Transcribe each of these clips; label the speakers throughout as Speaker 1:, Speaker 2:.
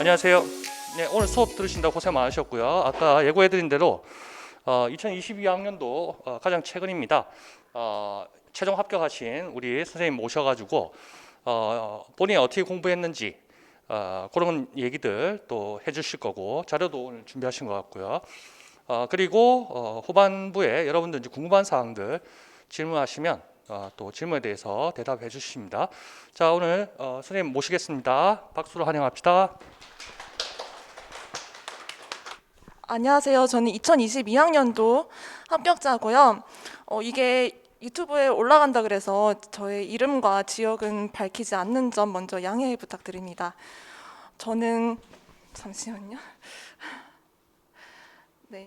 Speaker 1: 안녕하세요. 네, 오늘 수업 들으신다고 고생 많으셨고요. 아까 예고해드린 대로 2022학년도 가장 최근입니다. 최종 합격하신 우리 선생님 모셔가지고 본인이 어떻게 공부했는지 그런 얘기들 또 해주실 거고 자료도 오늘 준비하신 것 같고요. 그리고 후반부에 여러분들 이제 궁금한 사항들 질문하시면 또 질문에 대해서 대답해 주십니다. 자, 오늘 선생님 모시겠습니다. 박수로 환영합시다.
Speaker 2: 안녕하세요. 저는 2022학년도 합격자고요. 이게 유튜브에 올라간다 그래서 저의 이름과 지역은 밝히지 않는 점 먼저 양해 부탁드립니다. 저는 잠시만요. 네.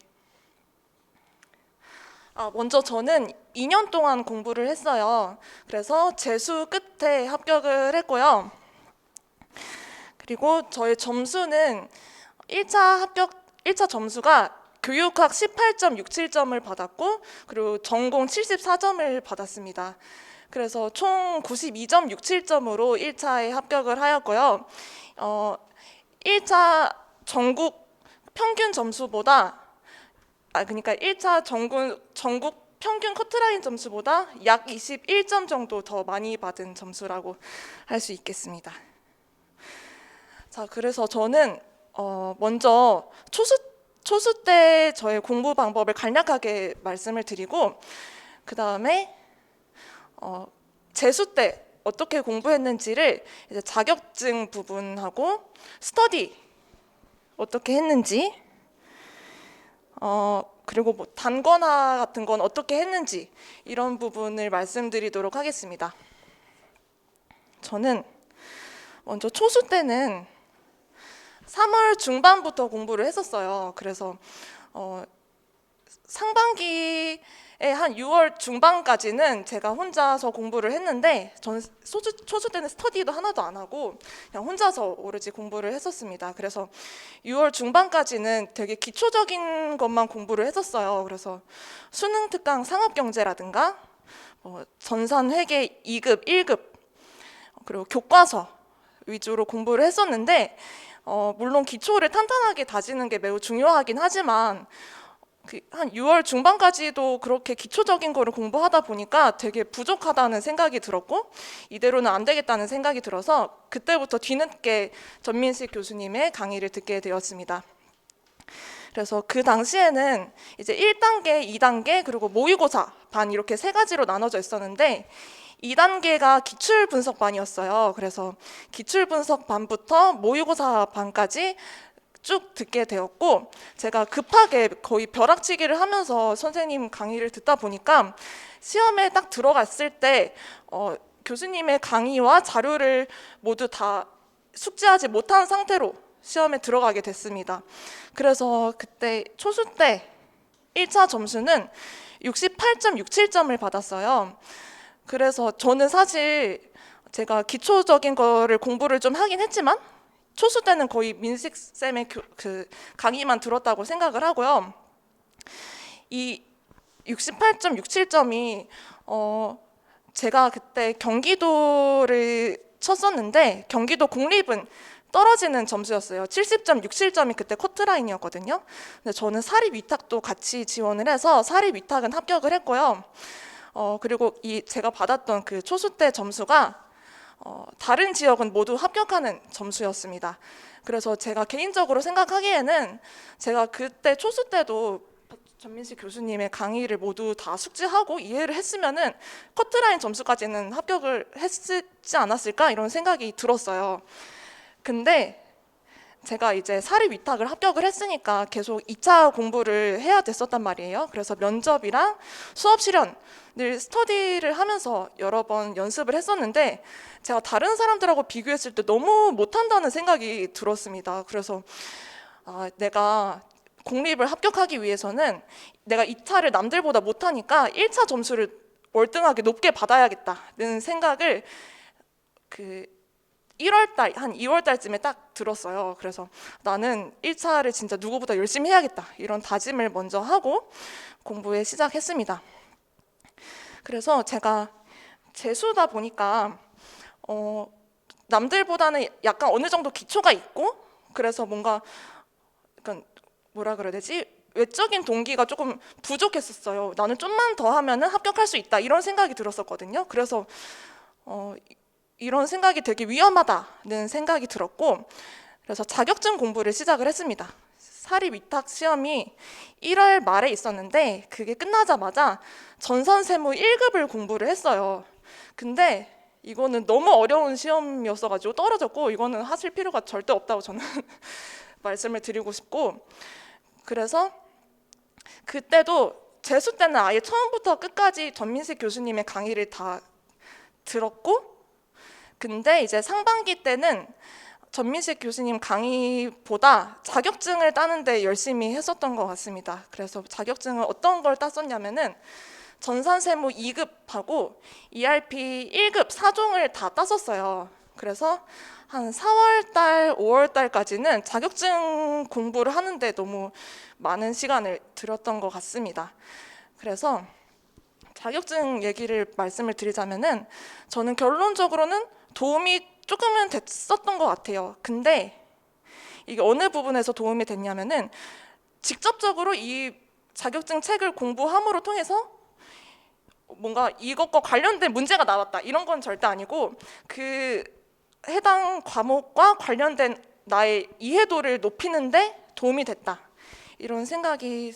Speaker 2: 먼저 저는 2년 동안 공부를 했어요. 그래서 재수 끝에 합격을 했고요. 그리고 저의 점수는 1차 점수가 교육학 18.67점을 받았고 그리고 전공 74점을 받았습니다. 그래서 총 92.67점으로 1차에 합격을 하였고요. 1차 전국 평균 점수보다 그러니까 1차 전국 평균 커트라인 점수보다 약 21점 정도 더 많이 받은 점수라고 할 수 있겠습니다. 자, 그래서 저는 먼저 초수 때 저의 공부 방법을 간략하게 말씀을 드리고 그 다음에 재수 때 어떻게 공부했는지를 이제 자격증 부분하고 스터디 어떻게 했는지 그리고 뭐 단권화 같은 건 어떻게 했는지 이런 부분을 말씀드리도록 하겠습니다. 저는 먼저 초수 때는 3월 중반부터 공부를 했었어요. 그래서 상반기에 한 6월 중반까지는 제가 혼자서 공부를 했는데 저는 초수 때는 스터디도 하나도 안 하고 그냥 혼자서 오로지 공부를 했었습니다. 그래서 6월 중반까지는 되게 기초적인 것만 공부를 했었어요. 그래서 수능 특강 상업경제라든가 전산회계 2급, 1급 그리고 교과서 위주로 공부를 했었는데 물론 기초를 탄탄하게 다지는 게 매우 중요하긴 하지만 한 6월 중반까지도 그렇게 기초적인 거를 공부하다 보니까 되게 부족하다는 생각이 들었고 이대로는 안 되겠다는 생각이 들어서 그때부터 뒤늦게 전민식 교수님의 강의를 듣게 되었습니다. 그래서 그 당시에는 이제 1단계, 2단계 그리고 모의고사 반 이렇게 세 가지로 나눠져 있었는데 2단계가 기출분석반이었어요. 그래서 기출분석반부터 모의고사 반까지 쭉 듣게 되었고 제가 급하게 거의 벼락치기를 하면서 선생님 강의를 듣다 보니까 시험에 딱 들어갔을 때 교수님의 강의와 자료를 모두 다 숙지하지 못한 상태로 시험에 들어가게 됐습니다. 그래서 그때 초수 때 1차 점수는 68.67점을 받았어요. 그래서 저는 사실 제가 기초적인 거를 공부를 좀 하긴 했지만 초수 때는 거의 민식 쌤의 그 강의만 들었다고 생각을 하고요. 이 68.67점이 제가 그때 경기도를 쳤었는데 경기도 공립은 떨어지는 점수였어요. 70.67점이 그때 커트라인이었거든요. 근데 저는 사립위탁도 같이 지원을 해서 사립위탁은 합격을 했고요. 그리고 제가 받았던 그 초수 때 점수가 다른 지역은 모두 합격하는 점수였습니다. 그래서 제가 개인적으로 생각하기에는 제가 그때 초수 때도 전민식 교수님의 강의를 모두 다 숙지하고 이해를 했으면은 커트라인 점수까지는 합격을 했지 않았을까 이런 생각이 들었어요. 근데 제가 이제 사립위탁을 합격을 했으니까 계속 2차 공부를 해야 됐었단 말이에요. 그래서 면접이랑 수업 실현 늘 스터디를 하면서 여러 번 연습을 했었는데 제가 다른 사람들하고 비교했을 때 너무 못한다는 생각이 들었습니다. 그래서 내가 공립을 합격하기 위해서는 내가 2차를 남들보다 못하니까 1차 점수를 월등하게 높게 받아야겠다는 생각을 1월달, 한 2월달쯤에 딱 들었어요. 그래서 나는 1차를 진짜 누구보다 열심히 해야겠다 이런 다짐을 먼저 하고 공부에 시작했습니다. 그래서 제가 재수다 보니까 남들보다는 약간 어느 정도 기초가 있고 그래서 뭔가 약간 뭐라 그래야 되지? 외적인 동기가 조금 부족했었어요. 나는 좀만 더 하면은 합격할 수 있다 이런 생각이 들었었거든요. 그래서 이런 생각이 되게 위험하다는 생각이 들었고, 그래서 자격증 공부를 시작을 했습니다. 사립 위탁 시험이 1월 말에 있었는데 그게 끝나자마자 전산세무 1급을 공부를 했어요. 근데 이거는 너무 어려운 시험이었어가지고 떨어졌고, 이거는 하실 필요가 절대 없다고 저는 말씀을 드리고 싶고, 그래서 그때도 재수 때는 아예 처음부터 끝까지 전민식 교수님의 강의를 다 들었고, 근데 이제 상반기 때는 전민식 교수님 강의보다 자격증을 따는데 열심히 했었던 것 같습니다. 그래서 자격증을 어떤 걸 땄었냐면은 전산세무 2급하고 ERP 1급 4종을 다 땄었어요. 그래서 한 4월 달, 5월 달까지는 자격증 공부를 하는데 너무 많은 시간을 들였던 것 같습니다. 그래서 자격증 얘기를 말씀을 드리자면은 저는 결론적으로는 도움이 조금은 됐었던 것 같아요. 근데 이게 어느 부분에서 도움이 됐냐면은 직접적으로 이 자격증 책을 공부함으로 통해서 뭔가 이것과 관련된 문제가 나왔다 이런 건 절대 아니고, 그 해당 과목과 관련된 나의 이해도를 높이는데 도움이 됐다 이런 생각이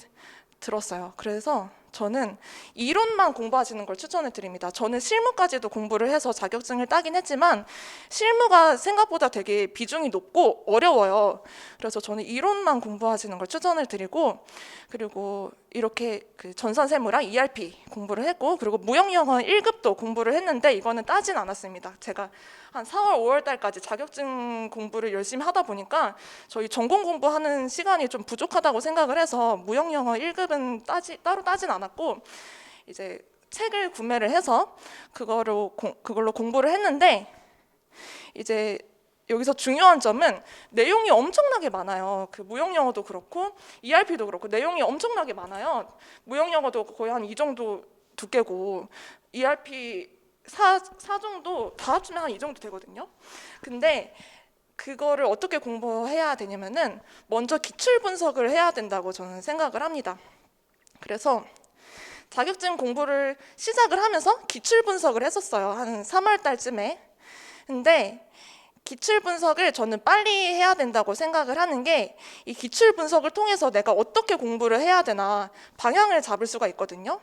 Speaker 2: 들었어요. 그래서 저는 이론만 공부하시는 걸 추천을 드립니다. 저는 실무까지도 공부를 해서 자격증을 따긴 했지만 실무가 생각보다 되게 비중이 높고 어려워요. 그래서 저는 이론만 공부하시는 걸 추천을 드리고, 그리고 이렇게 그 전산세무랑 ERP 공부를 했고, 그리고 무역영어 1급도 공부를 했는데 이거는 따진 않았습니다. 제가 한 4월, 5월 달까지 자격증 공부를 열심히 하다 보니까 저희 전공 공부하는 시간이 좀 부족하다고 생각을 해서 무역영어 1급은 따로 따진 않았고, 이제 책을 구매를 해서 그걸로 공부를 했는데, 이제 여기서 중요한 점은 내용이 엄청나게 많아요. 그 무역영어도 그렇고 ERP도 그렇고 내용이 엄청나게 많아요. 무역영어도 거의 한 이 정도 두께고 ERP 4종도 다 합치면 한 이 정도 되거든요. 근데 그거를 어떻게 공부해야 되냐면은 먼저 기출 분석을 해야 된다고 저는 생각을 합니다. 그래서 자격증 공부를 시작을 하면서 기출 분석을 했었어요. 한 3월 달쯤에. 근데 기출 분석을 저는 빨리 해야 된다고 생각을 하는 게, 이 기출 분석을 통해서 내가 어떻게 공부를 해야 되나 방향을 잡을 수가 있거든요.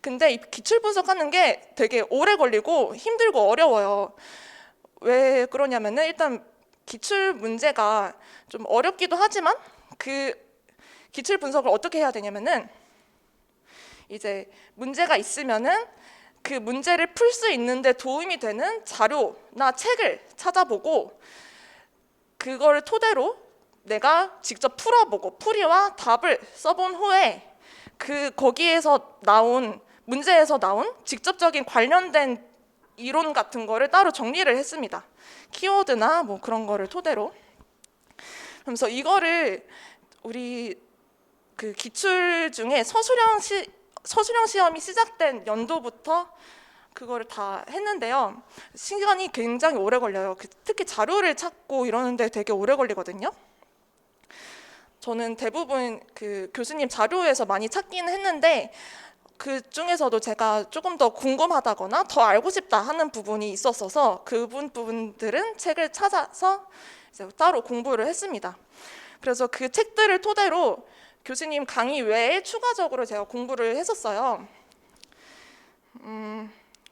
Speaker 2: 근데 이 기출 분석하는 게 되게 오래 걸리고 힘들고 어려워요. 왜 그러냐면은 일단 기출 문제가 좀 어렵기도 하지만 그 기출 분석을 어떻게 해야 되냐면은 이제 문제가 있으면은 그 문제를 풀 수 있는데 도움이 되는 자료나 책을 찾아보고, 그걸 토대로 내가 직접 풀어보고 풀이와 답을 써본 후에 거기에서 나온 문제에서 나온 직접적인 관련된 이론 같은 거를 따로 정리를 했습니다. 키워드나 뭐 그런 거를 토대로. 그래서 이거를 우리 그 기출 중에 서술형 시험이 시작된 연도부터 그거를 다 했는데요. 시간이 굉장히 오래 걸려요. 특히 자료를 찾고 이러는데 되게 오래 걸리거든요. 저는 대부분 그 교수님 자료에서 많이 찾긴 했는데 그 중에서도 제가 조금 더 궁금하다거나 더 알고 싶다 하는 부분이 있었어서 그 부분들은 책을 찾아서 이제 따로 공부를 했습니다. 그래서 그 책들을 토대로 교수님 강의 외에 추가적으로 제가 공부를 했었어요.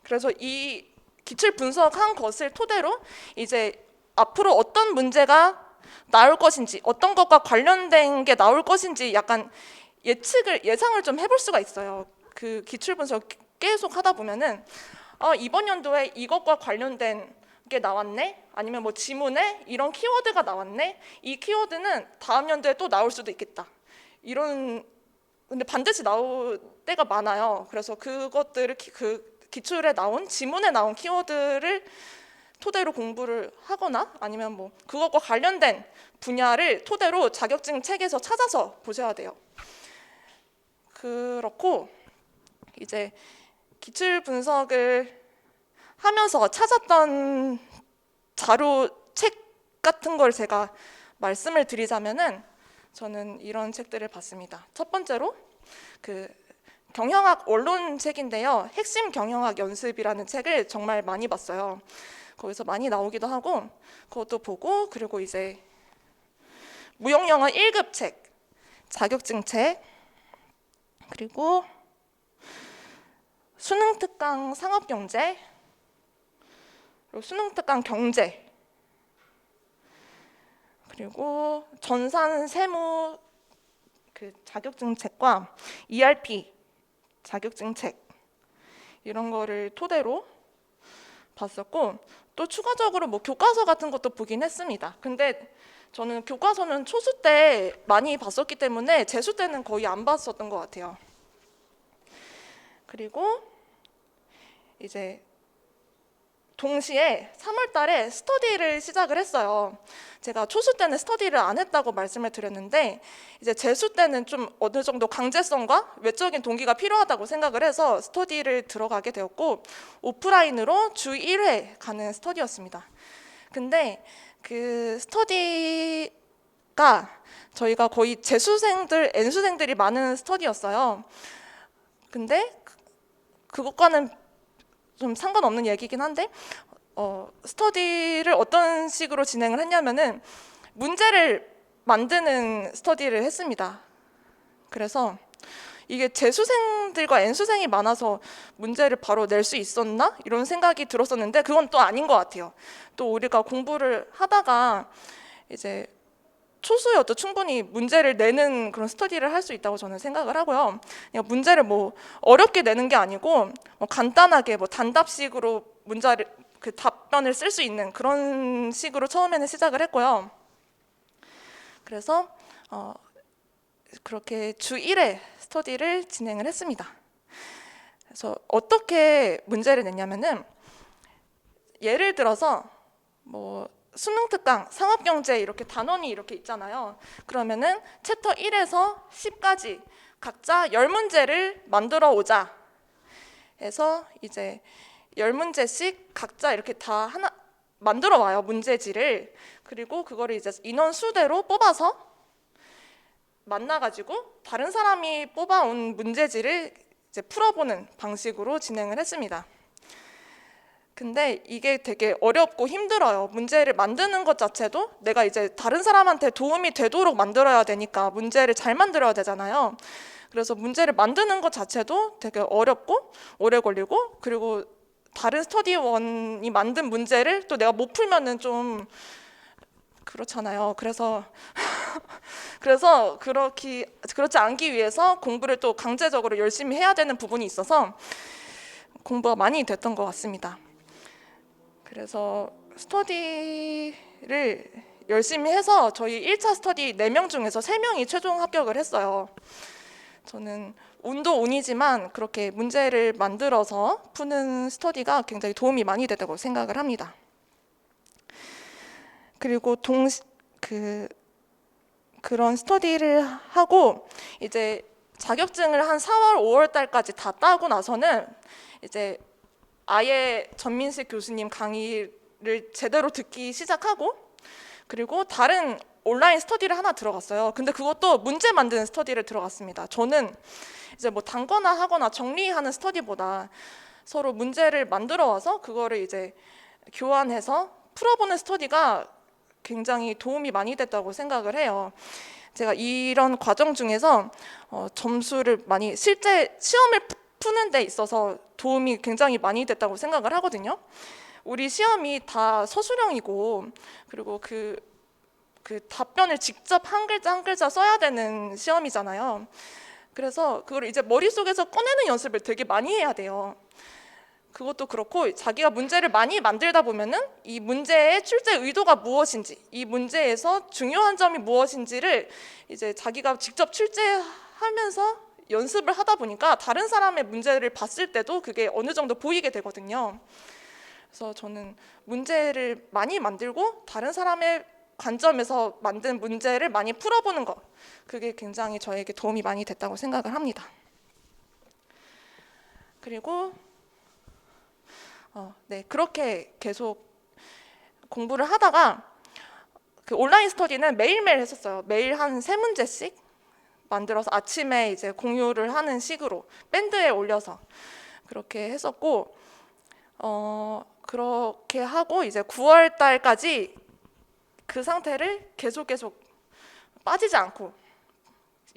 Speaker 2: 그래서 이 기출 분석한 것을 토대로 이제 앞으로 어떤 문제가 나올 것인지, 어떤 것과 관련된 게 나올 것인지 약간 예상을 좀 해볼 수가 있어요. 그 기출 분석 계속 하다 보면은 이번 연도에 이것과 관련된 게 나왔네, 아니면 뭐 지문에 이런 키워드가 나왔네, 이 키워드는 다음 연도에 또 나올 수도 있겠다, 근데 반드시 나올 때가 많아요. 그래서 그것들을 그 기출에 나온 지문에 나온 키워드를 토대로 공부를 하거나 아니면 뭐 그것과 관련된 분야를 토대로 자격증 책에서 찾아서 보셔야 돼요. 그렇고 이제 기출 분석을 하면서 찾았던 자료 책 같은 걸 제가 말씀을 드리자면은 저는 이런 책들을 봤습니다. 첫 번째로 그 경영학 원론 책인데요. 핵심 경영학 연습이라는 책을 정말 많이 봤어요. 거기서 많이 나오기도 하고 그것도 보고, 그리고 이제 무용영어 1급 책, 자격증 책, 그리고 수능특강 상업경제, 그리고 수능특강 경제, 그리고 전산 세무 그 자격증 책과 ERP 자격증 책, 이런 거를 토대로 봤었고, 또 추가적으로 뭐 교과서 같은 것도 보긴 했습니다. 근데 저는 교과서는 초수 때 많이 봤었기 때문에 재수 때는 거의 안 봤었던 것 같아요. 그리고 이제 동시에 3월 달에 스터디를 시작을 했어요. 제가 초수 때는 스터디를 안 했다고 말씀을 드렸는데, 이제 재수 때는 좀 어느 정도 강제성과 외적인 동기가 필요하다고 생각을 해서 스터디를 들어가게 되었고, 오프라인으로 주 1회 가는 스터디였습니다. 근데 그 스터디가 저희가 거의 재수생들, N수생들이 많은 스터디였어요. 근데 그것과는 좀 상관없는 얘기긴 한데, 스터디를 어떤 식으로 진행을 했냐면은 문제를 만드는 스터디를 했습니다. 그래서 이게 재수생들과 N수생이 많아서 문제를 바로 낼 수 있었나? 이런 생각이 들었었는데 그건 또 아닌 것 같아요. 또 우리가 공부를 하다가 이제 초수여도 충분히 문제를 내는 그런 스터디를 할 수 있다고 저는 생각을 하고요. 그냥 문제를 뭐 어렵게 내는 게 아니고 뭐 간단하게 뭐 단답식으로 문제를 그 답변을 쓸 수 있는 그런 식으로 처음에는 시작을 했고요. 그래서 그렇게 주 1회 스터디를 진행을 했습니다. 그래서 어떻게 문제를 냈냐면은, 예를 들어서 뭐 수능특강, 상업경제 이렇게 단원이 이렇게 있잖아요. 그러면은 챕터 1에서 10까지 각자 10문제를 만들어 오자 해서 이제 10문제씩 각자 이렇게 다 하나 만들어 와요, 문제지를. 그리고 그거를 이제 인원 수대로 뽑아서 만나가지고 다른 사람이 뽑아온 문제지를 이제 풀어보는 방식으로 진행을 했습니다. 근데 이게 되게 어렵고 힘들어요. 문제를 만드는 것 자체도 내가 이제 다른 사람한테 도움이 되도록 만들어야 되니까 문제를 잘 만들어야 되잖아요. 그래서 문제를 만드는 것 자체도 되게 어렵고 오래 걸리고, 그리고 다른 스터디원이 만든 문제를 또 내가 못 풀면은 좀 그렇잖아요. 그래서 그렇지 않기 위해서 공부를 또 강제적으로 열심히 해야 되는 부분이 있어서 공부가 많이 됐던 것 같습니다. 그래서 스터디를 열심히 해서 저희 1차 스터디 4명 중에서 3명이 최종 합격을 했어요. 저는 운도 운이지만 그렇게 문제를 만들어서 푸는 스터디가 굉장히 도움이 많이 됐다고 생각을 합니다. 그리고 그런 스터디를 하고 이제 자격증을 한 4월, 5월 달까지 다 따고 나서는 이제 아예 전민식 교수님 강의를 제대로 듣기 시작하고, 그리고 다른 온라인 스터디를 하나 들어갔어요. 근데 그것도 문제 만드는 스터디를 들어갔습니다. 저는 이제 뭐 단거나 하거나 정리하는 스터디보다 서로 문제를 만들어 와서 그거를 이제 교환해서 풀어보는 스터디가 굉장히 도움이 많이 됐다고 생각을 해요. 제가 이런 과정 중에서 점수를 많이 실제 시험을 푸는 데 있어서 도움이 굉장히 많이 됐다고 생각을 하거든요. 우리 시험이 다 서술형이고, 그리고 그 답변을 직접 한 글자 한 글자 써야 되는 시험이잖아요. 그래서 그걸 이제 머릿속에서 꺼내는 연습을 되게 많이 해야 돼요. 그것도 그렇고 자기가 문제를 많이 만들다 보면은 이 문제의 출제 의도가 무엇인지, 이 문제에서 중요한 점이 무엇인지를 이제 자기가 직접 출제하면서 연습을 하다 보니까 다른 사람의 문제를 봤을 때도 그게 어느 정도 보이게 되거든요. 그래서 저는 문제를 많이 만들고 다른 사람의 관점에서 만든 문제를 많이 풀어보는 것, 그게 굉장히 저에게 도움이 많이 됐다고 생각을 합니다. 그리고 네, 그렇게 계속 공부를 하다가 그 온라인 스터디는 매일매일 했었어요. 매일 한 3문제씩 만들어서 아침에 이제 공유를 하는 식으로 밴드에 올려서 그렇게 했었고, 그렇게 하고 이제 9월 달까지 그 상태를 계속 빠지지 않고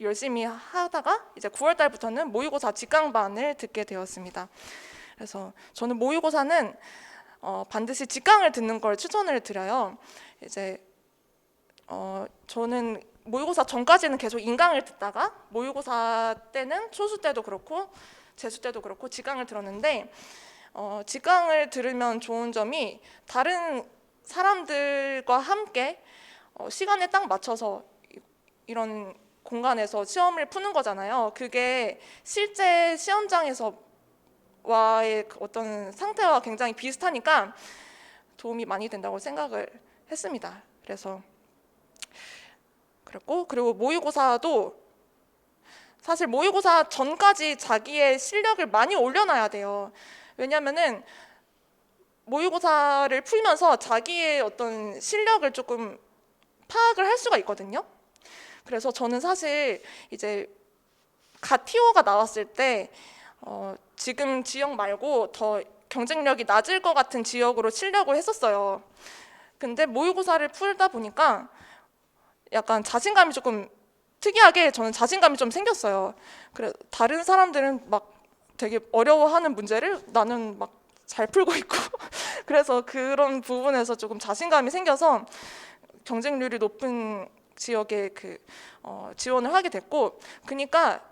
Speaker 2: 열심히 하다가 이제 9월 달부터는 모의고사 직강반을 듣게 되었습니다. 그래서 저는 모의고사는 반드시 직강을 듣는 걸 추천을 드려요. 이제 저는 모의고사 전까지는 계속 인강을 듣다가 모의고사 때는 초수 때도 그렇고 재수 때도 그렇고 직강을 들었는데, 직강을 들으면 좋은 점이 다른 사람들과 함께 시간에 딱 맞춰서 이런 공간에서 시험을 푸는 거잖아요. 그게 실제 시험장에서 와의 어떤 상태와 굉장히 비슷하니까 도움이 많이 된다고 생각을 했습니다. 그래서 그랬고, 그리고 모의고사도 사실 모의고사 전까지 자기의 실력을 많이 올려놔야 돼요. 왜냐하면은 모의고사를 풀면서 자기의 어떤 실력을 조금 파악을 할 수가 있거든요. 그래서 저는 사실 이제 가티오가 나왔을 때 지금 지역 말고 더 경쟁력이 낮을 것 같은 지역으로 치려고 했었어요. 근데 모의고사를 풀다 보니까 약간 자신감이 조금 특이하게 저는 자신감이 좀 생겼어요. 그래 다른 사람들은 막 되게 어려워하는 문제를 나는 막 잘 풀고 있고 그래서 그런 부분에서 조금 자신감이 생겨서 경쟁률이 높은 지역에 지원을 하게 됐고, 그러니까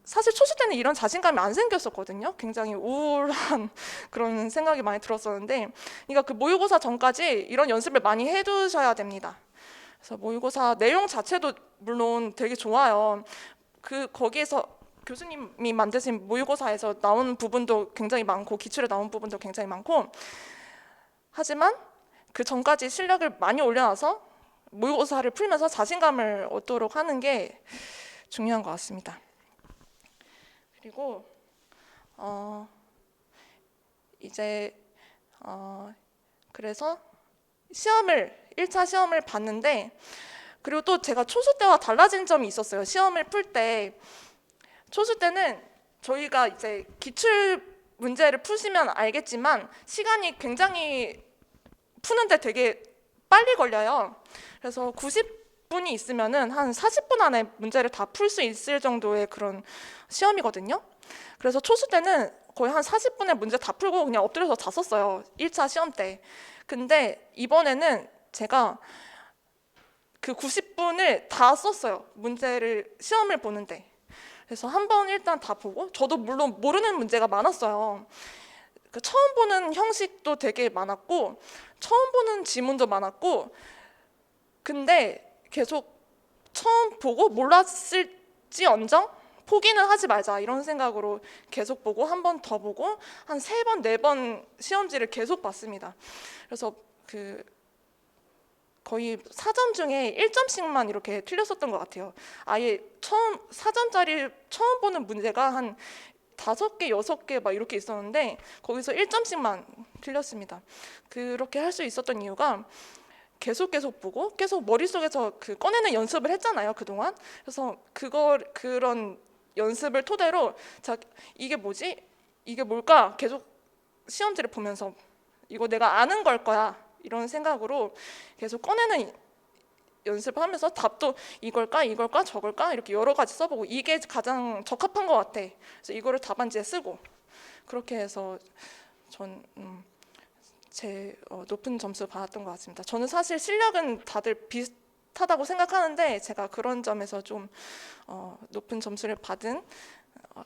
Speaker 2: 사실 초시 때는 이런 자신감이 안 생겼었거든요. 굉장히 우울한 그런 생각이 많이 들었었는데, 그러니까 그 모의고사 전까지 이런 연습을 많이 해두셔야 됩니다. 그래서 모의고사 내용 자체도 물론 되게 좋아요. 거기에서 교수님이 만드신 모의고사에서 나온 부분도 굉장히 많고 기출에 나온 부분도 굉장히 많고, 하지만 그 전까지 실력을 많이 올려놔서 모의고사를 풀면서 자신감을 얻도록 하는 게 중요한 것 같습니다. 그리고 이제 그래서 1차 시험을 봤는데, 그리고 또 제가 초수 때와 달라진 점이 있었어요. 시험을 풀 때 초수 때는 저희가 이제 기출 문제를 푸시면 알겠지만 시간이 굉장히 푸는데 되게 빨리 걸려요. 그래서 90분이 있으면은 한 40분 안에 문제를 다 풀 수 있을 정도의 그런 시험이거든요. 그래서 초수 때는 거의 한 40분에 문제 다 풀고 그냥 엎드려서 잤었어요. 1차 시험 때. 근데 이번에는 제가 그 90분을 다 썼어요. 시험을 보는데. 그래서 한번 일단 다 보고, 저도 물론 모르는 문제가 많았어요. 처음 보는 형식도 되게 많았고 처음 보는 지문도 많았고, 근데 계속 처음 보고 몰랐을지언정 포기는 하지 말자 이런 생각으로 계속 보고 한 번 더 보고 한 3번, 4번 시험지를 계속 봤습니다. 그래서 거의 4점 중에 1점씩만 이렇게 틀렸었던 것 같아요. 아예 사전짜리 처음 보는 문제가 한 5개, 6개 막 이렇게 있었는데 거기서 1점씩만 틀렸습니다. 그렇게 할 수 있었던 이유가 계속 보고 계속 머릿속에서 꺼내는 연습을 했잖아요, 그동안. 그래서 그런 연습을 토대로 이게 뭐지? 이게 뭘까? 계속 시험지를 보면서 이거 내가 아는 걸 거야 이런 생각으로 계속 꺼내는 연습을 하면서 답도 이걸까 저걸까 이렇게 여러 가지 써보고 이게 가장 적합한 것 같아. 그래서 이거를 답안지에 쓰고 그렇게 해서 전 제 높은 점수 받았던 것 같습니다. 저는 사실 실력은 다들 비슷하다고 생각하는데 제가 그런 점에서 좀 높은 점수를 받은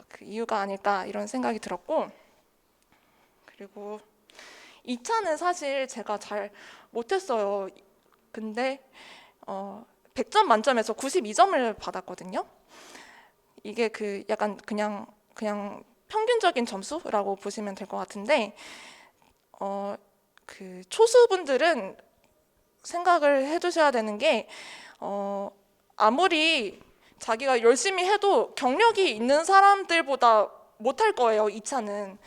Speaker 2: 그 이유가 아닐까 이런 생각이 들었고, 그리고 2차는 사실 제가 잘 못했어요. 근데 100점 만점에서 92점을 받았거든요. 이게 약간 그냥 평균적인 점수라고 보시면 될 것 같은데, 초수분들은 생각을 해두셔야 되는 게 아무리 자기가 열심히 해도 경력이 있는 사람들보다 못할 거예요. 2차는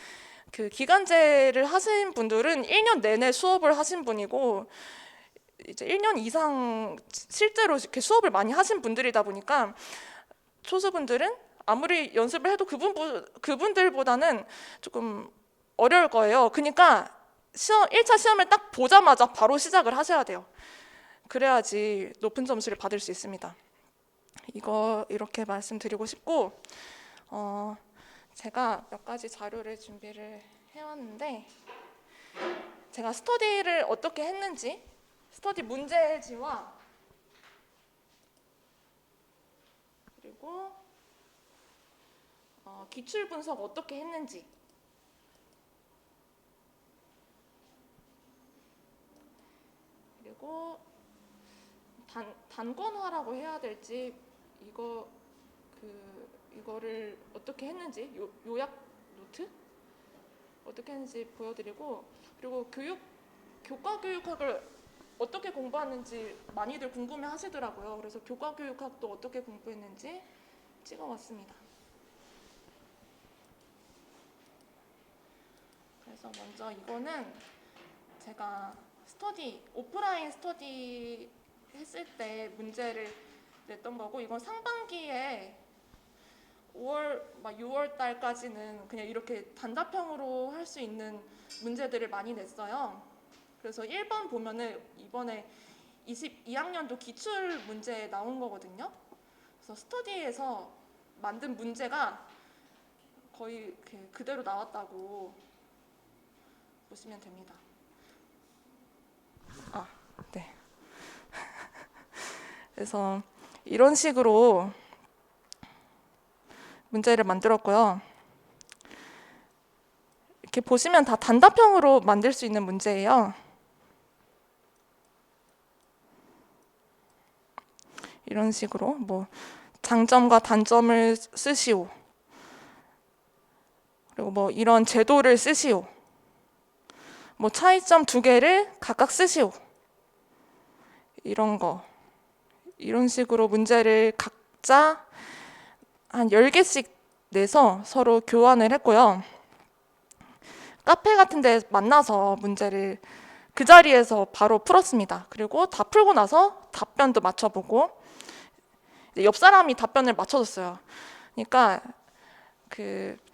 Speaker 2: 기간제를 하신 분들은 1년 내내 수업을 하신 분이고 이제 1년 이상 실제로 이렇게 수업을 많이 하신 분들이다 보니까 초수분들은 아무리 연습을 해도 그분들보다는 조금 어려울 거예요. 그러니까 1차 시험을 딱 보자마자 바로 시작을 하셔야 돼요. 그래야지 높은 점수를 받을 수 있습니다. 이거 이렇게 말씀드리고 싶고, 제가 몇 가지 자료를 준비를 해왔는데, 제가 스터디를 어떻게 했는지, 스터디 문제지와 그리고 기출 분석 어떻게 했는지, 그리고 단권화라고 해야 될지 이거를 어떻게 했는지 요약 노트 어떻게 했는지 보여드리고, 그리고 교과 교육학을 어떻게 공부하는지 많이들 궁금해하시더라고요. 그래서 교과 교육학도 어떻게 공부했는지 찍어왔습니다. 그래서 먼저 이거는 제가 오프라인 스터디 했을 때 문제를 냈던 거고, 이건 상반기에 6월 달까지는 그냥 이렇게 단답형으로 할 수 있는 문제들을 많이 냈어요. 그래서 1번 보면은 이번에 22학년도 기출 문제 나온 거거든요. 그래서 스터디에서 만든 문제가 거의 그대로 나왔다고 보시면 됩니다. 네. 그래서 이런 식으로 문제를 만들었고요. 이렇게 보시면 다 단답형으로 만들 수 있는 문제예요. 이런 식으로 뭐 장점과 단점을 쓰시오. 그리고 뭐 이런 제도를 쓰시오. 뭐 차이점 2개를 각각 쓰시오. 이런 식으로 문제를 각자 한 10개씩 내서 서로 교환을 했고요. 카페 같은 데 만나서 문제를 그 자리에서 바로 풀었습니다. 그리고 다 풀고 나서 답변도 맞춰보고, 옆 사람이 답변을 맞춰줬어요. 그러니까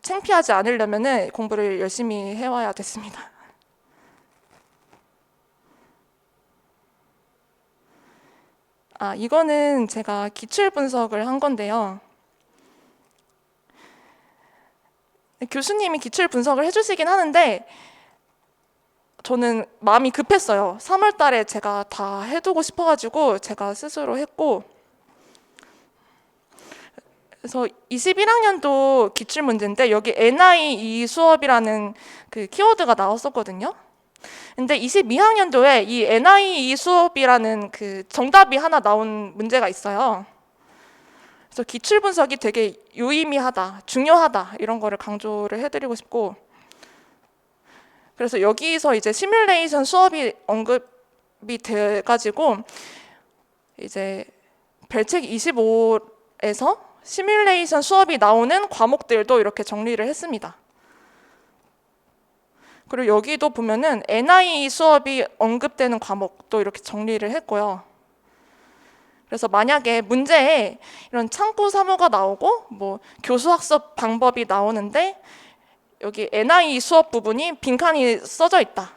Speaker 2: 창피하지 않으려면은 공부를 열심히 해와야 됐습니다. 이거는 제가 기출 분석을 한 건데요. 교수님이 기출 분석을 해주시긴 하는데 저는 마음이 급했어요. 3월 달에 제가 다 해두고 싶어가지고 제가 스스로 했고, 그래서 21학년도 기출 문제인데 여기 NIE 수업이라는 그 키워드가 나왔었거든요. 근데 22학년도에 이 NIE 수업이라는 그 정답이 하나 나온 문제가 있어요. 그래서 기출 분석이 되게 유의미하다, 중요하다 이런 거를 강조를 해드리고 싶고, 그래서 여기서 이제 시뮬레이션 수업이 언급이 돼가지고 이제 별책 25에서 시뮬레이션 수업이 나오는 과목들도 이렇게 정리를 했습니다. 그리고 여기도 보면은 NIE 수업이 언급되는 과목도 이렇게 정리를 했고요. 그래서 만약에 문제에 이런 창구 사무가 나오고 뭐 교수학습 방법이 나오는데 여기 NIE 수업 부분이 빈칸이 써져 있다.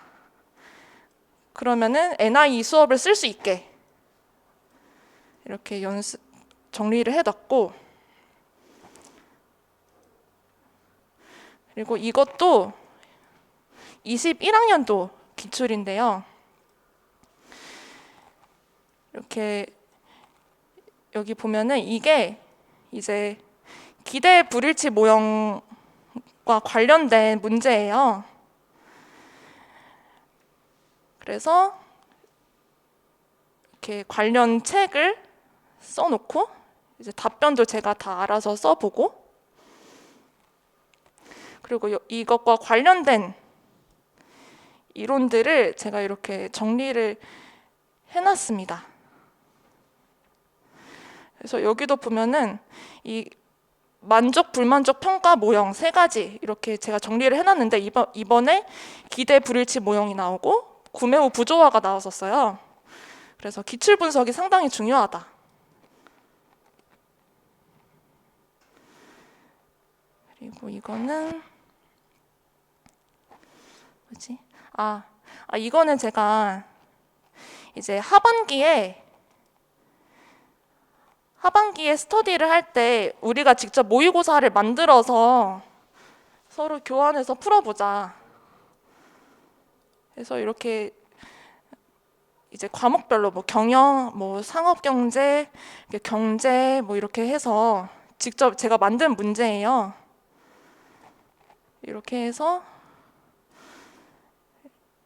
Speaker 2: 그러면은 NIE 수업을 쓸 수 있게 이렇게 정리를 해놨고, 그리고 이것도 21학년도 기출인데요. 이렇게 여기 보면은 이게 이제 기대 불일치 모형과 관련된 문제예요. 그래서 이렇게 관련 책을 써놓고 이제 답변도 제가 다 알아서 써보고, 그리고 이것과 관련된 이론들을 제가 이렇게 정리를 해놨습니다. 그래서 여기도 보면은 이 만족, 불만족 평가 모형 3가지 이렇게 제가 정리를 해놨는데 이번에 기대 불일치 모형이 나오고 구매 후 부조화가 나왔었어요. 그래서 기출 분석이 상당히 중요하다. 그리고 이거는 뭐지? 이거는 제가 이제 하반기에 스터디를 할 때 우리가 직접 모의고사를 만들어서 서로 교환해서 풀어보자. 그래서 이렇게 이제 과목별로 뭐 경영, 뭐 상업경제, 경제 뭐 이렇게 해서 직접 제가 만든 문제예요. 이렇게 해서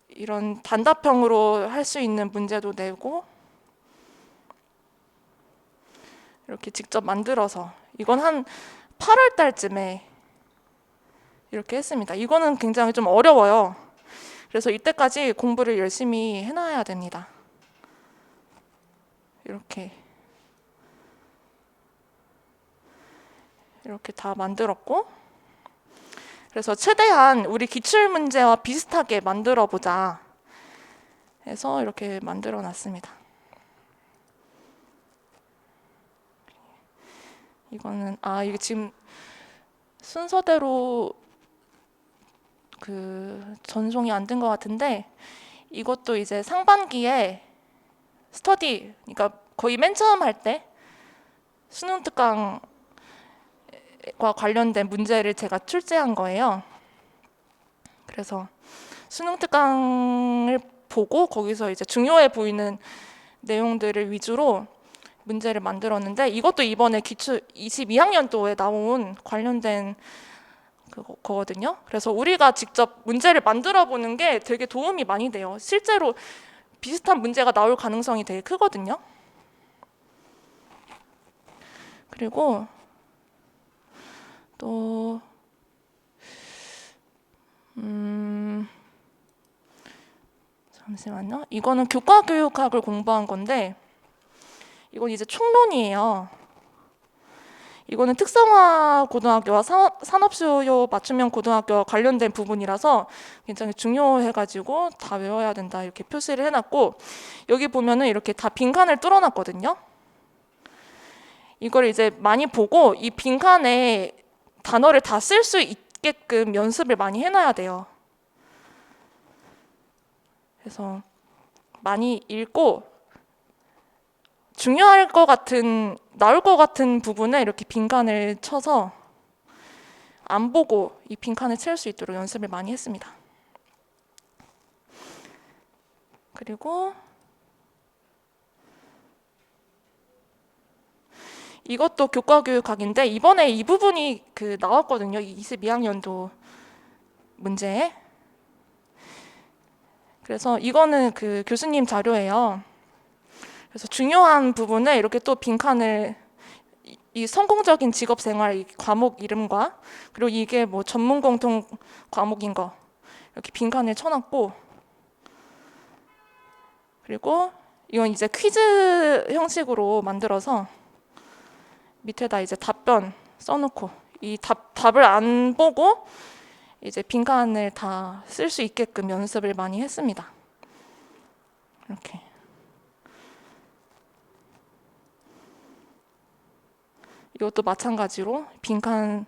Speaker 2: 이런 단답형으로 할 수 있는 문제도 내고 이렇게 직접 만들어서 이건 한 8월 달쯤에 이렇게 했습니다. 이거는 굉장히 좀 어려워요. 그래서 이때까지 공부를 열심히 해놔야 됩니다. 이렇게 다 만들었고, 그래서 최대한 우리 기출 문제와 비슷하게 만들어 보자 해서 이렇게 만들어 놨습니다. 이거는 이게 지금 순서대로 전송이 안 된 것 같은데, 이것도 이제 상반기에 스터디, 그러니까 거의 맨 처음 할 때 수능 특강과 관련된 문제를 제가 출제한 거예요. 그래서 수능 특강을 보고 거기서 이제 중요해 보이는 내용들을 위주로 문제를 만들었는데, 이것도 이번에 기출 22학년도에 나온 관련된 거거든요. 그래서 우리가 직접 문제를 만들어 보는 게 되게 도움이 많이 돼요. 실제로 비슷한 문제가 나올 가능성이 되게 크거든요. 그리고 또 잠시만요. 이거는 교과교육학을 공부한 건데, 이건 이제 총론이에요. 이거는 특성화 고등학교와 산업수요 맞춤형 고등학교와 관련된 부분이라서 굉장히 중요해가지고 다 외워야 된다 이렇게 표시를 해놨고, 여기 보면은 이렇게 다 빈칸을 뚫어놨거든요. 이걸 이제 많이 보고 이 빈칸에 단어를 다 쓸 수 있게끔 연습을 많이 해놔야 돼요. 그래서 많이 읽고 중요할 것 같은, 나올 것 같은 부분에 이렇게 빈칸을 쳐서 안 보고 이 빈칸을 채울 수 있도록 연습을 많이 했습니다. 그리고 이것도 교과교육학인데, 이번에 이 부분이 나왔거든요. 22학년도 문제에. 그래서 이거는 교수님 자료예요. 그래서 중요한 부분에 이렇게 또 빈칸을, 이 성공적인 직업생활 이 과목 이름과, 그리고 이게 뭐 전문 공통 과목인 거 이렇게 빈칸을 쳐놨고, 그리고 이건 이제 퀴즈 형식으로 만들어서 밑에다 이제 답변 써놓고, 이 답을 안 보고 이제 빈칸을 다 쓸 수 있게끔 연습을 많이 했습니다. 이렇게. 이것도 마찬가지로 빈칸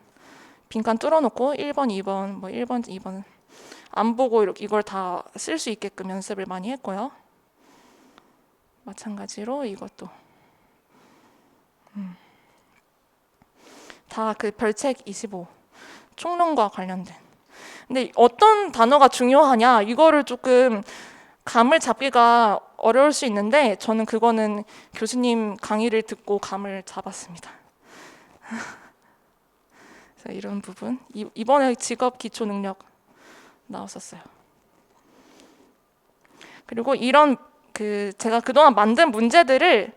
Speaker 2: 뚫어놓고 1번, 2번, 뭐 1번, 2번 안 보고 이걸 다 쓸 수 있게끔 연습을 많이 했고요. 마찬가지로 이것도 다 별책 25 총론과 관련된. 근데 어떤 단어가 중요하냐, 이거를 조금 감을 잡기가 어려울 수 있는데, 저는 그거는 교수님 강의를 듣고 감을 잡았습니다. 그래서 이런 부분, 이번에 직업 기초 능력 나왔었어요. 그리고 이런 제가 그동안 만든 문제들을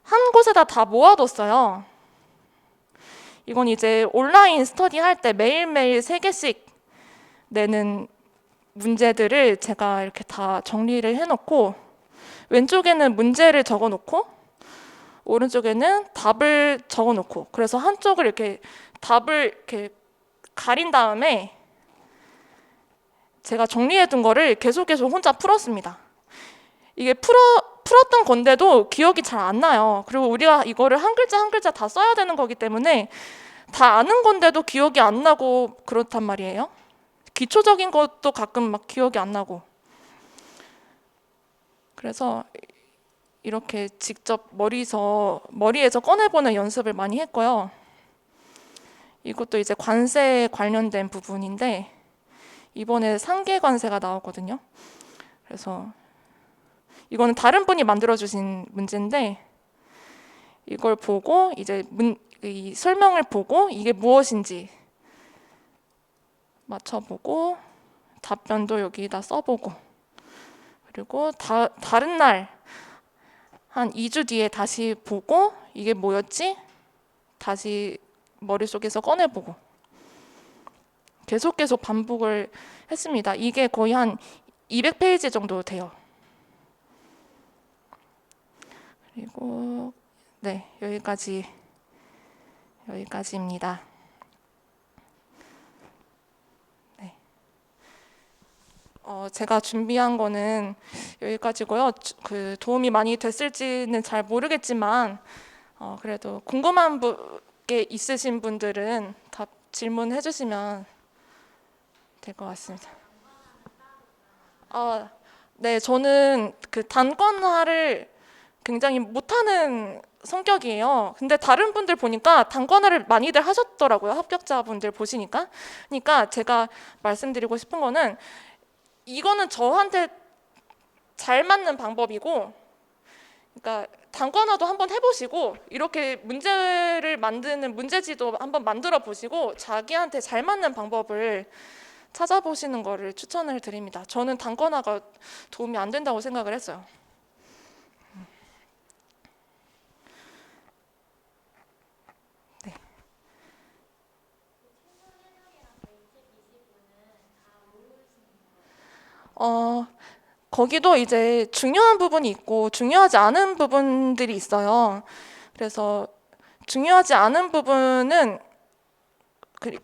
Speaker 2: 한 곳에다 다 모아뒀어요. 이건 이제 온라인 스터디 할 때 매일매일 3개씩 내는 문제들을 제가 이렇게 다 정리를 해놓고, 왼쪽에는 문제를 적어놓고 오른쪽에는 답을 적어놓고, 그래서 한쪽을 이렇게 답을 이렇게 가린 다음에 제가 정리해둔 거를 계속 혼자 풀었습니다. 이게 풀었던 건데도 기억이 잘 안 나요. 그리고 우리가 이거를 한 글자 한 글자 다 써야 되는 거기 때문에 다 아는 건데도 기억이 안 나고 그렇단 말이에요. 기초적인 것도 가끔 막 기억이 안 나고. 그래서 이렇게 직접 머리에서 꺼내보는 연습을 많이 했고요. 이것도 이제 관세에 관련된 부분인데 이번에 상계관세가 나오거든요. 그래서 이거는 다른 분이 만들어주신 문제인데 이걸 보고 이제 이 설명을 보고 이게 무엇인지 맞춰보고 답변도 여기다 써보고 그리고 다른 날 한 2주 뒤에 다시 보고 이게 뭐였지? 다시 머릿속에서 꺼내보고 계속 반복을 했습니다. 이게 거의 한 200페이지 정도 돼요. 그리고 네, 여기까지입니다. 네. 제가 준비한 거는 여기까지고요. 그 도움이 많이 됐을지는 잘 모르겠지만 그래도 궁금한 게 있으신 분들은 다 질문해 주시면 될 것 같습니다. 네, 저는 그 단권화를 굉장히 못하는 성격이에요. 근데 다른 분들 보니까 단권화를 많이들 하셨더라고요. 합격자분들 보시니까. 그러니까 제가 말씀드리고 싶은 거는 이거는 저한테 잘 맞는 방법이고, 그러니까 단권화도 한번 해보시고 이렇게 문제를 만드는 문제지도 한번 만들어 보시고 자기한테 잘 맞는 방법을 찾아보시는 거를 추천을 드립니다. 저는 단권화가 도움이 안 된다고 생각을 했어요. 네. 거기도 이제 중요한 부분이 있고 중요하지 않은 부분들이 있어요. 그래서 중요하지 않은 부분은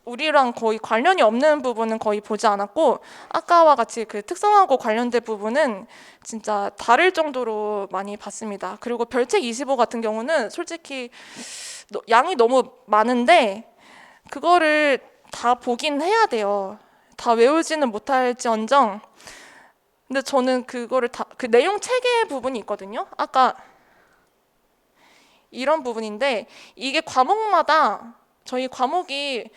Speaker 2: 우리랑 거의 관련이 없는 부분은 거의 보지 않았고 아까와 같이 그 특성하고 관련된 부분은 진짜 다를 정도로 많이 봤습니다. 그리고 별책 25 같은 경우는 솔직히 양이 너무 많은데 그거를 다 보긴 해야 돼요. 다 외우지는 못할지언정 근데 저는 그거를 그 내용 체계 부분이 있거든요. 아까 이런 부분인데 이게 과목마다 저희 과목이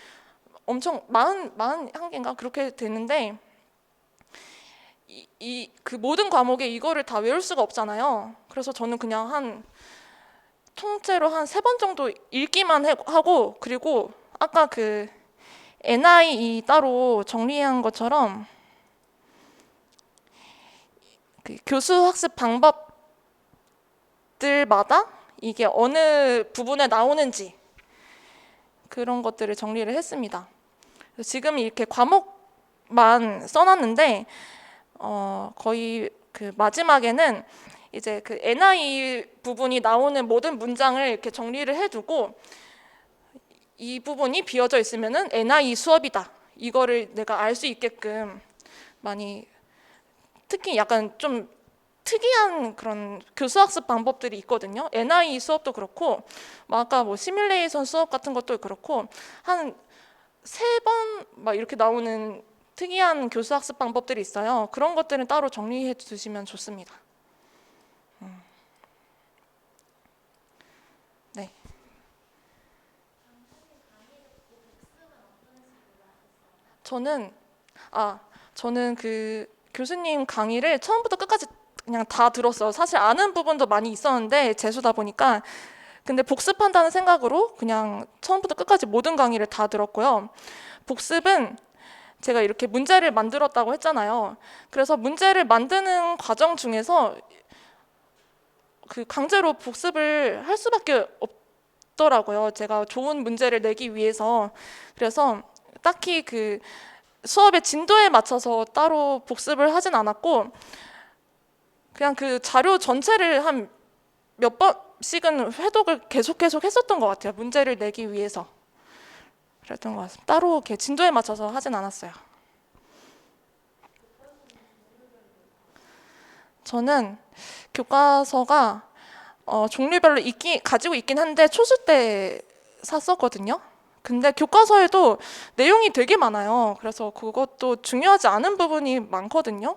Speaker 2: 엄청 41개인가 그렇게 되는데 그 모든 과목에 이거를 다 외울 수가 없잖아요. 그래서 저는 그냥 통째로 한 3번 정도 읽기만 하고 그리고 아까 그 NI 따로 정리한 것처럼 그 교수 학습 방법들마다 이게 어느 부분에 나오는지 그런 것들을 정리를 했습니다. 지금 이렇게 과목만 써놨는데 거의 그 마지막에는 이제 그 NI 부분이 나오는 모든 문장을 이렇게 정리를 해두고 이 부분이 비어져 있으면은 NI 수업이다. 이거를 내가 알 수 있게끔 많이 특히 약간 좀 특이한 그런 교수학습 방법들이 있거든요. NI 수업도 그렇고 아까 뭐 시뮬레이션 수업 같은 것도 그렇고 한 3번 막 이렇게 나오는 특이한 교수학습 방법들이 있어요. 그런 것들은 따로 정리해 두시면 좋습니다. 네. 저는 그 교수님 강의를 처음부터 끝까지 그냥 다 들었어요. 사실 아는 부분도 많이 있었는데 재수다 보니까 근데 복습한다는 생각으로 그냥 처음부터 끝까지 모든 강의를 다 들었고요. 복습은 제가 이렇게 문제를 만들었다고 했잖아요. 그래서 문제를 만드는 과정 중에서 그 강제로 복습을 할 수밖에 없더라고요. 제가 좋은 문제를 내기 위해서. 그래서 딱히 그 수업의 진도에 맞춰서 따로 복습을 하진 않았고 그냥 그 자료 전체를 한 몇 번씩은 회독을 계속 했었던 것 같아요. 문제를 내기 위해서. 그랬던 것 같습니다. 따로 이렇게 진도에 맞춰서 하진 않았어요. 저는 교과서가 종류별로 가지고 있긴 한데 초수 때 샀었거든요. 근데 교과서에도 내용이 되게 많아요. 그래서 그것도 중요하지 않은 부분이 많거든요.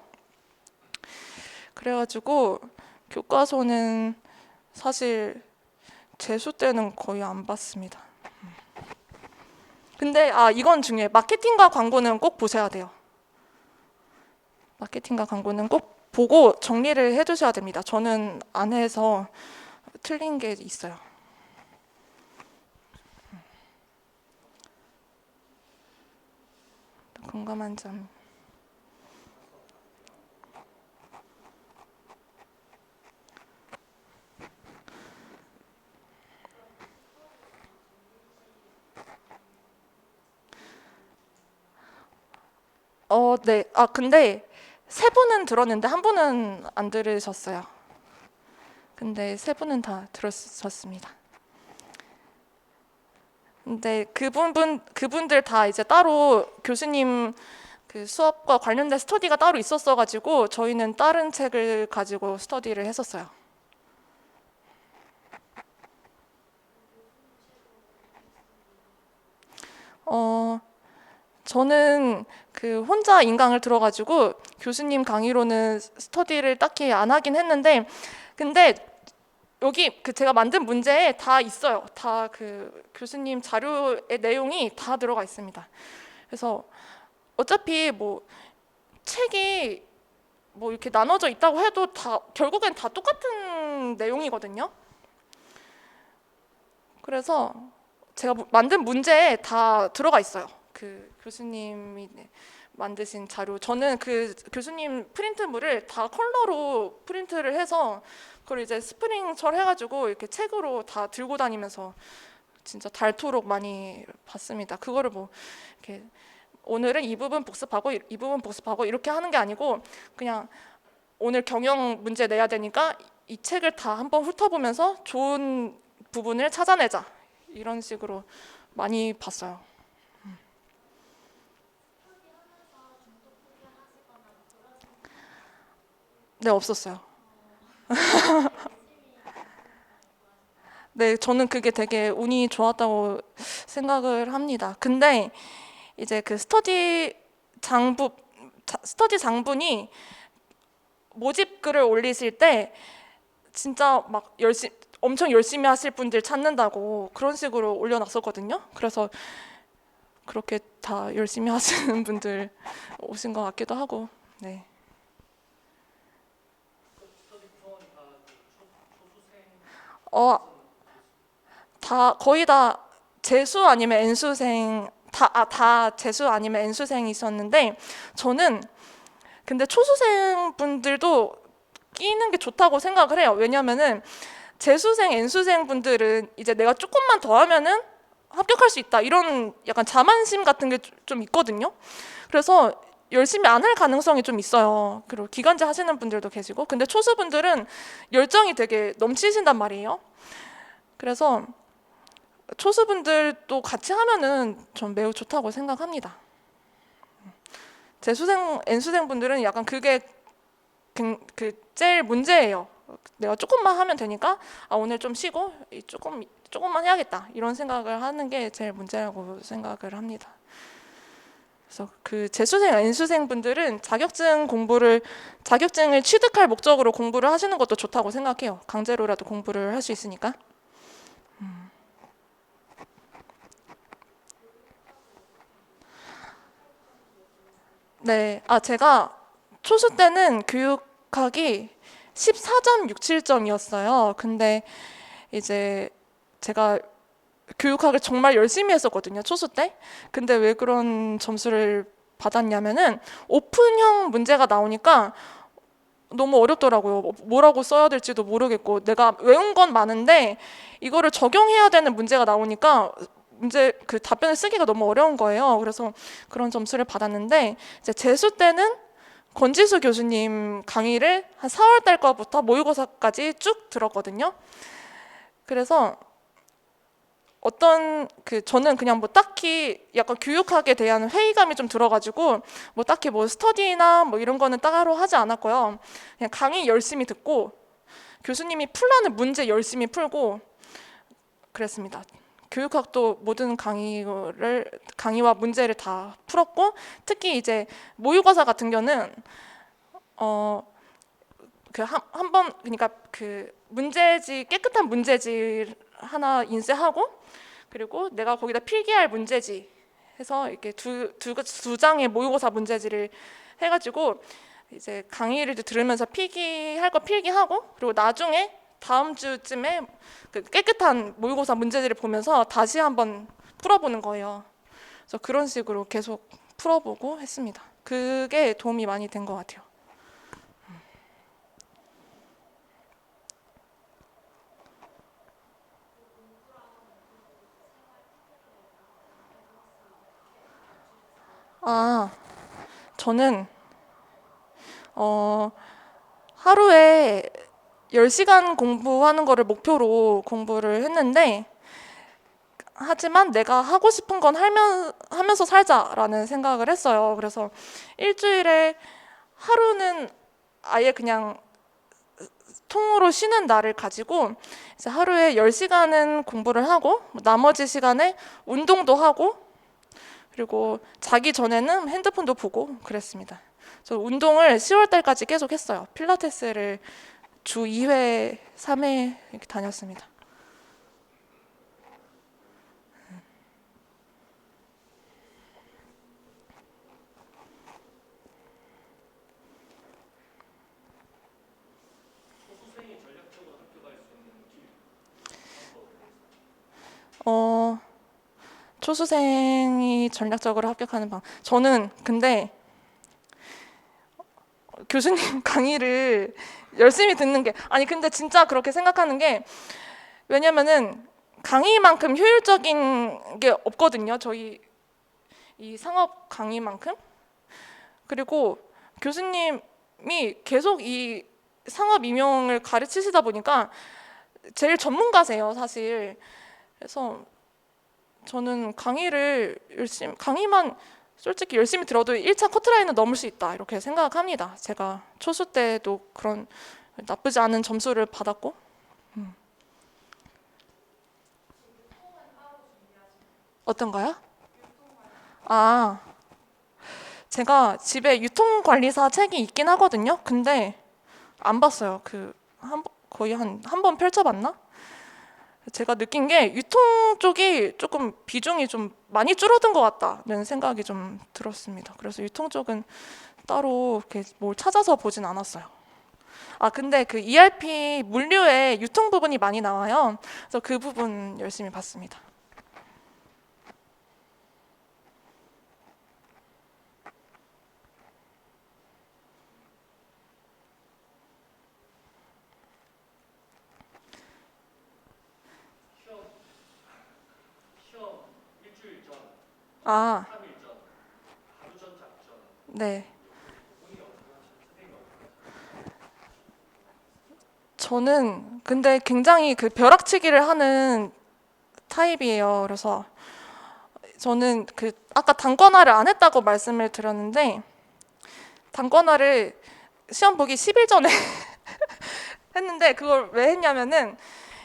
Speaker 2: 그래가지고 교과서는 사실 재수 때는 거의 안 봤습니다. 근데 이건 중요해. 마케팅과 광고는 꼭 보셔야 돼요. 마케팅과 광고는 꼭 보고 정리를 해두셔야 됩니다. 저는 안 해서 틀린 게 있어요. 궁금한 점. 네. 근데 세 분은 들었는데 한 분은 안 들으셨어요. 근데 세 분은 다 들으셨습니다. 근데 그분들 다 이제 따로 교수님 그 수업과 관련된 스터디가 따로 있었어가지고 저희는 다른 책을 가지고 스터디를 했었어요. 저는 그 혼자 인강을 들어가지고 교수님 강의로는 스터디를 딱히 안 하긴 했는데, 근데 여기 그 제가 만든 문제에 다 있어요. 다 그 교수님 자료의 내용이 다 들어가 있습니다. 그래서 어차피 뭐 책이 뭐 이렇게 나눠져 있다고 해도 다 결국엔 다 똑같은 내용이거든요. 그래서 제가 만든 문제에 다 들어가 있어요. 그 교수님이 만드신 자료. 저는 그 교수님 프린트물을 다 컬러로 프린트를 해서 그걸 이제 스프링철 해가지고 이렇게 책으로 다 들고 다니면서 진짜 닳도록 많이 봤습니다. 그거를 뭐 이렇게 오늘은 이 부분 복습하고 이 부분 복습하고 이렇게 하는 게 아니고 그냥 오늘 경영 문제 내야 되니까 이 책을 다 한번 훑어보면서 좋은 부분을 찾아내자, 이런 식으로 많이 봤어요. 네, 없었어요. 네, 저는 그게 되게 운이 좋았다고 생각을 합니다. 근데 이제 그 스터디 장분이 모집 글을 올리실 때 진짜 막 엄청 열심히 하실 분들 찾는다고 그런 식으로 올려놨었거든요. 그래서 그렇게 다 열심히 하시는 분들 오신 것 같기도 하고. 네. 어, 거의 다 재수 아니면 N수생, 다 재수 아니면 N수생이 있었는데, 저는 근데 초수생 분들도 끼는 게 좋다고 생각을 해요. 왜냐면은 재수생, N수생 분들은 이제 내가 조금만 더 하면은 합격할 수 있다, 이런 약간 자만심 같은 게 좀 있거든요. 그래서 열심히 안 할 가능성이 좀 있어요. 그리고 기간제 하시는 분들도 계시고, 근데 초수분들은 열정이 되게 넘치신단 말이에요. 그래서 초수분들도 같이 하면은 전 매우 좋다고 생각합니다. 재수생, N수생 분들은 약간 그게 제일 문제예요. 내가 조금만 하면 되니까 오늘 좀 쉬고 조금만 해야겠다, 이런 생각을 하는 게 제일 문제라고 생각을 합니다. 그래서 그 재수생, N수생 분들은 자격증을 취득할 목적으로 공부를 하시는 것도 좋다고 생각해요. 강제로라도 공부를 할 수 있으니까. 네, 제가 초수 때는 교육학이 14.67점이었어요. 근데 이제 제가 교육학을 정말 열심히 했었거든요, 초수 때. 근데 왜 그런 점수를 받았냐면은 오픈형 문제가 나오니까 너무 어렵더라고요. 뭐라고 써야 될지도 모르겠고, 내가 외운 건 많은데 이거를 적용해야 되는 문제가 나오니까 그 답변을 쓰기가 너무 어려운 거예요. 그래서 그런 점수를 받았는데, 이제 재수 때는 권지수 교수님 강의를 한 4월 달 거부터 모의고사까지 쭉 들었거든요. 그래서 저는 그냥 뭐 딱히 약간 교육학에 대한 회의감이 좀 들어가지고 뭐 딱히 뭐 스터디나 뭐 이런 거는 따로 하지 않았고요. 그냥 강의 열심히 듣고 교수님이 풀라는 문제 열심히 풀고 그랬습니다. 교육학도 모든 강의와 문제를 다 풀었고, 특히 이제 모의고사 같은 경우는 그러니까 그 문제지, 깨끗한 문제지 하나 인쇄하고, 그리고 내가 거기다 필기할 문제지 해서 이렇게 두 장의 모의고사 문제지를 해가지고 이제 강의를 들으면서 필기할 거 필기하고, 그리고 나중에 다음 주쯤에 그 깨끗한 모의고사 문제지를 보면서 다시 한번 풀어보는 거예요. 그래서 그런 식으로 계속 풀어보고 했습니다. 그게 도움이 많이 된 것 같아요. 아, 저는 하루에 10시간 공부하는 거를 목표로 공부를 했는데, 하지만 내가 하고 싶은 건 하면서 살자라는 생각을 했어요. 그래서 일주일에 하루는 아예 그냥 통으로 쉬는 날을 가지고 이제 하루에 10시간은 공부를 하고, 나머지 시간에 운동도 하고, 그리고 자기 전에는 핸드폰도 보고 그랬습니다. 저 운동을 10월 달까지 계속 했어요. 필라테스를 주 2회, 3회 이렇게 다녔습니다. 초수생이 전략적으로 합격하는 방. 저는 근데 교수님 강의를 열심히 듣는 게, 아니 근데 진짜 그렇게 생각하는 게, 왜냐면은 강의만큼 효율적인 게 없거든요. 저희 이 상업 강의만큼. 그리고 교수님이 계속 이 상업 임용을 가르치시다 보니까 제일 전문가세요, 사실. 그래서 저는 강의만 솔직히 열심히 들어도 1차 커트라인은 넘을 수 있다, 이렇게 생각합니다. 제가 초수 때도 그런 나쁘지 않은 점수를 받았고. 어떤가요? 아, 제가 집에 유통관리사 책이 있긴 하거든요. 근데 안 봤어요. 거의 한 번 펼쳐봤나? 제가 느낀 게 유통 쪽이 조금 비중이 좀 많이 줄어든 것 같다는 생각이 좀 들었습니다. 그래서 유통 쪽은 따로 이렇게 뭘 찾아서 보진 않았어요. 아, 근데 그 ERP 물류에 유통 부분이 많이 나와요. 그래서 그 부분 열심히 봤습니다.
Speaker 1: 시험 일주일 전,
Speaker 2: 아,
Speaker 1: 3일 전, 하루 전 작전.
Speaker 2: 네.
Speaker 1: 본인이 어떻게 하시는 선생님이 어떻게 하시는
Speaker 2: 저는 근데 굉장히 그 벼락치기를 하는 타입이에요. 그래서 저는 그 아까 단권화를 안 했다고 말씀을 드렸는데, 단권화를 시험 보기 10일 전에 했는데, 그걸 왜 했냐면은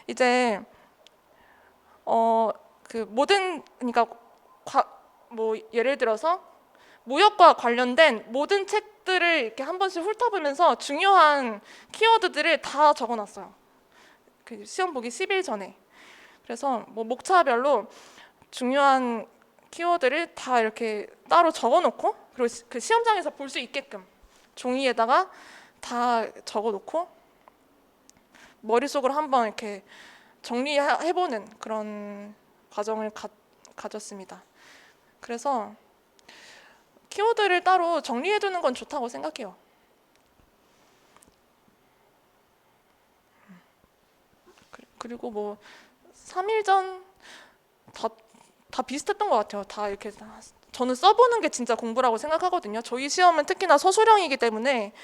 Speaker 2: 이제 그 모든, 그러니까 뭐 예를 들어서 무역과 관련된 모든 책들을 이렇게 한 번씩 훑어보면서 중요한 키워드들을 다 적어놨어요. 그 시험 보기 10일 전에. 그래서 뭐 목차별로 중요한 키워드를 다 이렇게 따로 적어놓고, 그리고 그 시험장에서 볼 수 있게끔 종이에다가 다 적어놓고 머릿속으로 한번 이렇게 정리해보는 그런 과정을 가졌습니다. 그래서 키워드를 따로 정리해두는 건 좋다고 생각해요. 그리고 뭐 3일 전 다 비슷했던 것 같아요. 다 이렇게 저는 써보는 게 진짜 공부라고 생각하거든요. 저희 시험은 특히나 서술형이기 때문에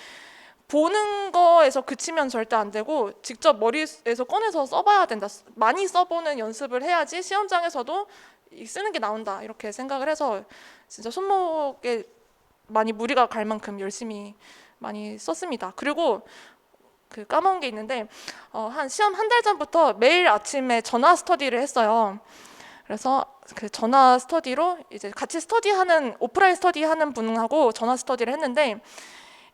Speaker 2: 보는 거에서 그치면 절대 안 되고 직접 머리에서 꺼내서 써봐야 된다. 많이 써보는 연습을 해야지 시험장에서도 쓰는 게 나온다, 이렇게 생각을 해서 진짜 손목에 많이 무리가 갈 만큼 열심히 많이 썼습니다. 그리고 까먹은 게 있는데 한 시험 한 달 전부터 매일 아침에 전화 스터디를 했어요. 그래서 그 전화 스터디로 이제 같이 스터디하는 오프라인 스터디하는 분하고 전화 스터디를 했는데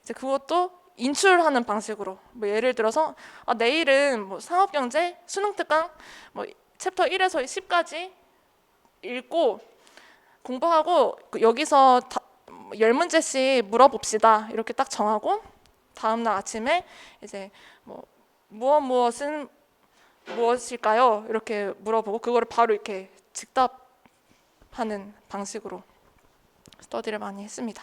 Speaker 2: 이제 그것도 인출하는 방식으로 뭐 예를 들어서 내일은 뭐 상업경제 수능 특강 뭐 챕터 1에서 10까지 읽고 공부하고 여기서 10문제씩 물어봅시다 이렇게 딱 정하고 다음날 아침에 이제 뭐 무엇은 무엇일까요? 이렇게 물어보고 그거를 바로 이렇게 즉답하는 방식으로 스터디를 많이 했습니다.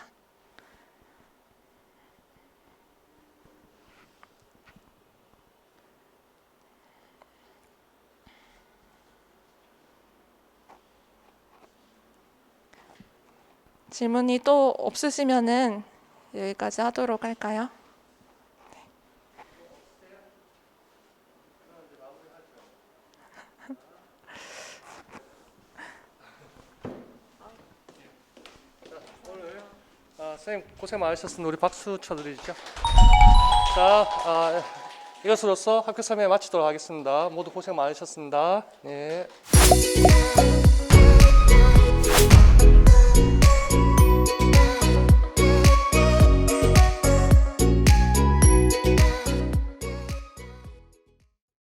Speaker 2: 질문이 또 없으시면은 여기까지 하도록 할까요?
Speaker 1: 선생님 고생 많으셨습니다. 우리 박수 쳐드리죠. 자, 이것으로써 학교 설명 마치도록 하겠습니다. 모두 고생 많으셨습니다. 네.